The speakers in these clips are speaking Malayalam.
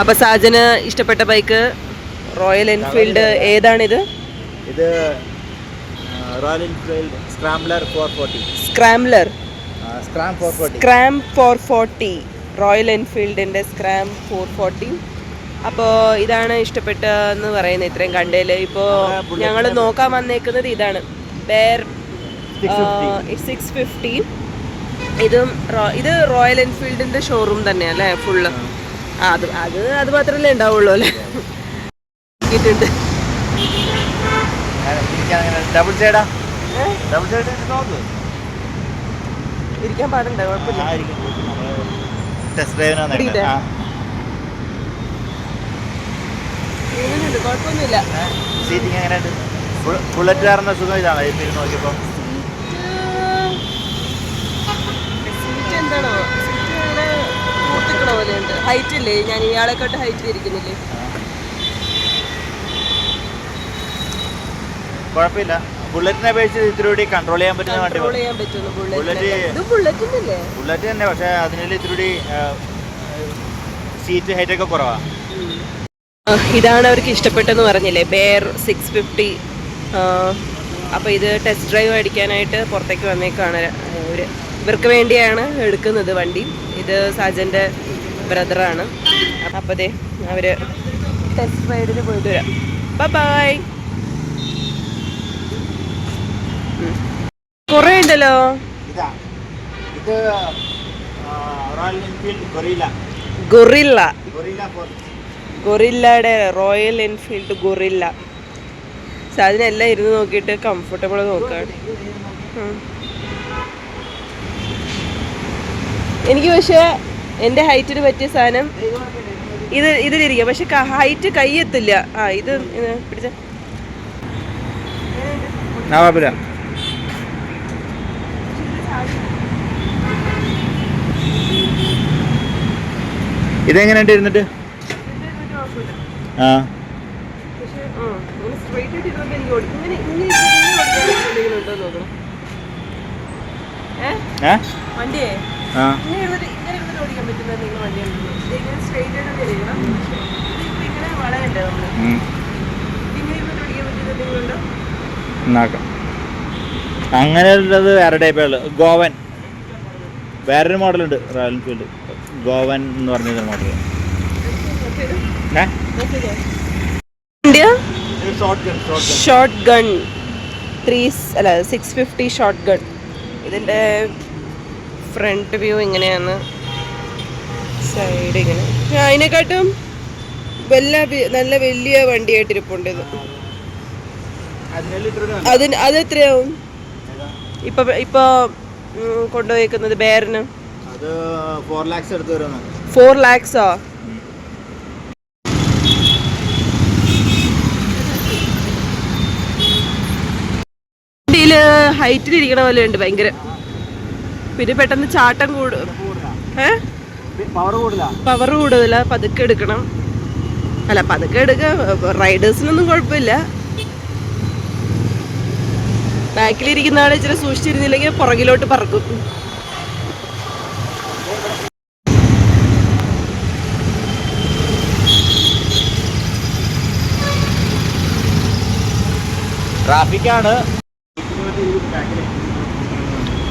അപ്പൊ സാജന് ഇഷ്ടപ്പെട്ട ബൈക്ക് റോയൽ എൻഫീൽഡ് ഏതാണിത്? ഇത് Royal Enfield Scrambler 440. Scrambler Scram 440. Scram 440 Royal എൻഫീൽഡിന്റെ സ്ക്രാം 440. അപ്പോൾ ഇതാണ് ഇഷ്ടപ്പെട്ടതെന്ന് പറയുന്നത് ഇത്രയും കണ്ടേല്. ഇപ്പോൾ ഞങ്ങൾ നോക്കാൻ വന്നേക്കുന്നത് ഇതാണ് ബെയർ 650. ഇത് റോയൽ എൻഫീൽഡിന്റെ ഷോറൂം തന്നെയല്ലേ ഫുള്ള്? അത് മാത്രമല്ലേ ഉണ്ടാവുള്ളൂ അല്ലേ? ഡബിൾ സൈഡാ? ഇരിക്കാൻ പാടുണ്ടോ? കുഴപ്പമില്ല. കുഴപ്പമൊന്നുമില്ല. സീറ്റിംഗ് എങ്ങനെയുണ്ട്? ബുള്ളറ്റ് കാറുന്ന സുഖം ഇതാണ് നോക്കിയപ്പോ. സീറ്റ് എന്താണോ കൂട്ടിക്കണ പോലെയുണ്ട്. ഹൈറ്റ് ഇല്ലേ? ഞാൻ ഇയാളെക്കാട്ട് ഹൈറ്റ് ഇരിക്കുന്നില്ലേ? കുഴപ്പമില്ല. ബുള്ളറ്റിനെ അപേക്ഷിച്ച് ഇത്തിരി കൂടി കൺട്രോൾ ചെയ്യാൻ പറ്റുന്ന വണ്ടി. ബുള്ളറ്റ് തന്നെ, പക്ഷെ അതിനുള്ള ഇത്തിരി സീറ്റ് ഹൈറ്റ് ഒക്കെ കുറവാണ്. ഇതാണ് അവർക്ക് ഇഷ്ടപ്പെട്ടെന്ന് പറഞ്ഞില്ലേ, ബെയർ 650. അപ്പോൾ ഇത് ടെസ്റ്റ് ഡ്രൈവ് അടിക്കാനായിട്ട് പുറത്തേക്ക് വന്നേക്കാണ്. ഇവർക്ക് വേണ്ടിയാണ് എടുക്കുന്നത് വണ്ടി. ഇത് സാജൻ്റെ ബ്രദറാണ്. അപ്പോൾ ദേ അവർ ടെസ്റ്റ് റൈഡിന് പോയിട്ട് വരാം. ബൈ. കുറേ ഉണ്ടല്ലോ. ഇത് റോയൽ എൻഫീൽഡ് ഗൊറില്ലയുടെ റോയൽ എൻഫീൽഡ് ഗൊറില്ല. സാധനെല്ലാം ഇരുന്ന് നോക്കിയിട്ട് കംഫർട്ടബിൾ നോക്കാണ്. എനിക്ക് പക്ഷേ എൻ്റെ ഹൈറ്റിന് പറ്റിയ സാധനം ഇതിലിരിക്കാം, പക്ഷെ ഹൈറ്റ് കൈയെത്തില്ല. ഇത് പിടിച്ച ഇതെങ്ങനെയുണ്ട് ഇരുന്നിട്ട്? വണ്ടിയെ ഓടിക്കാൻ പറ്റുന്ന വണ്ടിയാണ്. ഇങ്ങനെ വളയുണ്ട്. അങ്ങനെയുള്ളത് വേറെ ടൈപ്പുകൾ. ഗോവൻ വേറൊരു മോഡലുണ്ട് റോയൽ എൻഫീൽഡ്. ഗോവൻ എന്ന് പറഞ്ഞ model. Short gun 650 short gun. ഇതിൻ്റെ ഫ്രണ്ട് വ്യൂ ഇങ്ങനെയാണ്, സൈഡ് ഇങ്ങനെ. അതിനെക്കാട്ടും നല്ല വലിയ വണ്ടിയായിട്ടിരിപ്പുണ്ട് ഇത്. അത് എത്രയാവും ഇപ്പൊ കൊണ്ടുപോയിക്കുന്നത് ബെയറിന്? 4 lakhs എടുത്ത് വരുന്നു. 4 lakhs വണ്ടിയില് ഹൈറ്റിലിരിക്കണ പോലെ ഉണ്ട് ഭയങ്കര. പിന്നെ പെട്ടെന്ന് ചാട്ടം പവർ കൂടുതല. പതുക്കെ എടുക്കണം. പതുക്കെ റൈഡേഴ്സിനൊന്നും കുഴപ്പമില്ല. ബാക്കിലിരിക്കുന്ന ആളെ ഇച്ചിരി സൂക്ഷിച്ചിരുന്നില്ലെങ്കിൽ പുറകിലോട്ട് പറക്കും. ട്രാഫിക്കാണ്.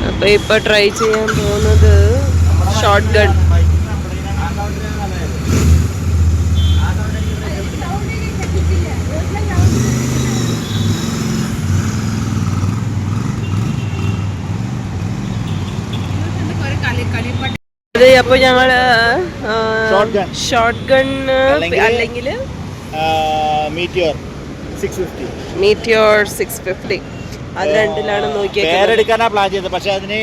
അപ്പൊ ഇപ്പൊ ട്രൈ ചെയ്യാൻ പോകുന്നത് ഷോർട്ട് ഗൺ. അതെ, അപ്പൊ ഞങ്ങള് ഷോർട്ട് ഗൺ അല്ലെങ്കിൽ മീറ്റിയോർ 650 അത് രണ്ടിലാണ് നോക്കിയെടുക്കാനാ പ്ലാൻ ചെയ്തത്. പക്ഷെ അതിന്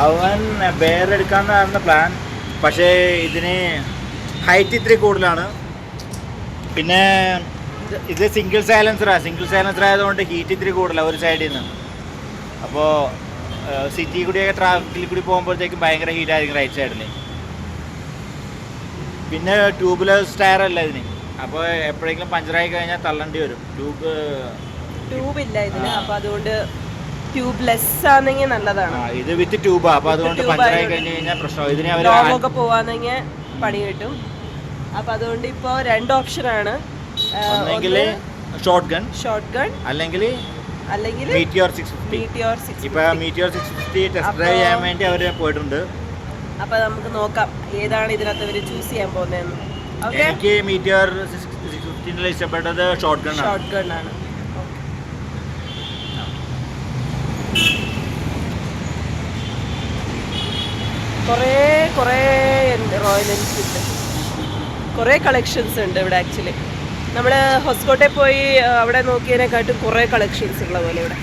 അവൻ ബെയർ എടുക്കാന്നായിരുന്നു പ്ലാൻ. പക്ഷേ ഇതിന് ഹൈറ്റ് ഇത്തിരി കൂടുതലാണ്. പിന്നെ ഇത് സിംഗിൾ സൈലൻസർ ആയതുകൊണ്ട് ഹീറ്റ് ഇത്തിരി കൂടുതലാണ് ഒരു സൈഡിൽ നിന്ന്. അപ്പോൾ സിറ്റി കൂടിയൊക്കെ ട്രാഫിക്കിൽ കൂടി പോകുമ്പോഴത്തേക്കും ഭയങ്കര ഹീറ്റായിരിക്കും റൈറ്റ് സൈഡിൽ. പിന്നെ ട്യൂബ്ലെസ് ടയർ അല്ല ഇതിന്, അപ്പോൾ എപ്പോഴെങ്കിലും പഞ്ചറായി കഴിഞ്ഞാൽ തള്ളേണ്ടി വരും. ട്യൂബില്ല ഇതിന്, അപ്പോൾ അതുകൊണ്ട് ട്യൂബ്ലെസ് ആണെങ്കിൽ നല്ലതാണ്. ഇത് വിത്ത് ട്യൂബാ, അപ്പോൾ അതുകൊണ്ട് പഞ്ചറായി കഴിഞ്ഞ് കഴിഞ്ഞാൽ പ്രശ്നം. ഇതിന് അവർ ലോങ്ങൊക്കെ പോവാന്നെങ്കിൽ പണി കിട്ടും. അപ്പോൾ അതുകൊണ്ട് ഇപ്പോൾ 2 ഓപ്ഷനാണ്, ഒന്നെങ്കിൽ ഷോർട്ട് ഗൺ അല്ലെങ്കിൽ മീറ്റിയോർ 650. ഇപ്പോൾ മീറ്റിയോർ 650 ടെസ്റ്റ് ഡ്രൈവ് ചെയ്യാൻ വേണ്ടി അവർ പോയിട്ടുണ്ട്. അപ്പോൾ നമുക്ക് നോക്കാം ഏതാണ് ഇതിനകത്ത് അവർ ചൂസ് ചെയ്യാൻ പോകുന്നതെന്ന്. ഓക്കെ, എനിക്ക് മീറ്റിയോർ 650 ഇഷ്ടപ്പെട്ടത് ഷോർട്ട് ഗൺ ആണ്. കുറേ റോയൽ എൻഫീൽഡ് കുറേ കളക്ഷൻസ് ഉണ്ട് ഇവിടെ. ആക്ച്വലി നമ്മൾ ഹോസ്കോട്ടെ പോയി അവിടെ നോക്കിയതിനെക്കാട്ടും കുറേ കളക്ഷൻസ് ഉള്ള പോലെ ഇവിടെ.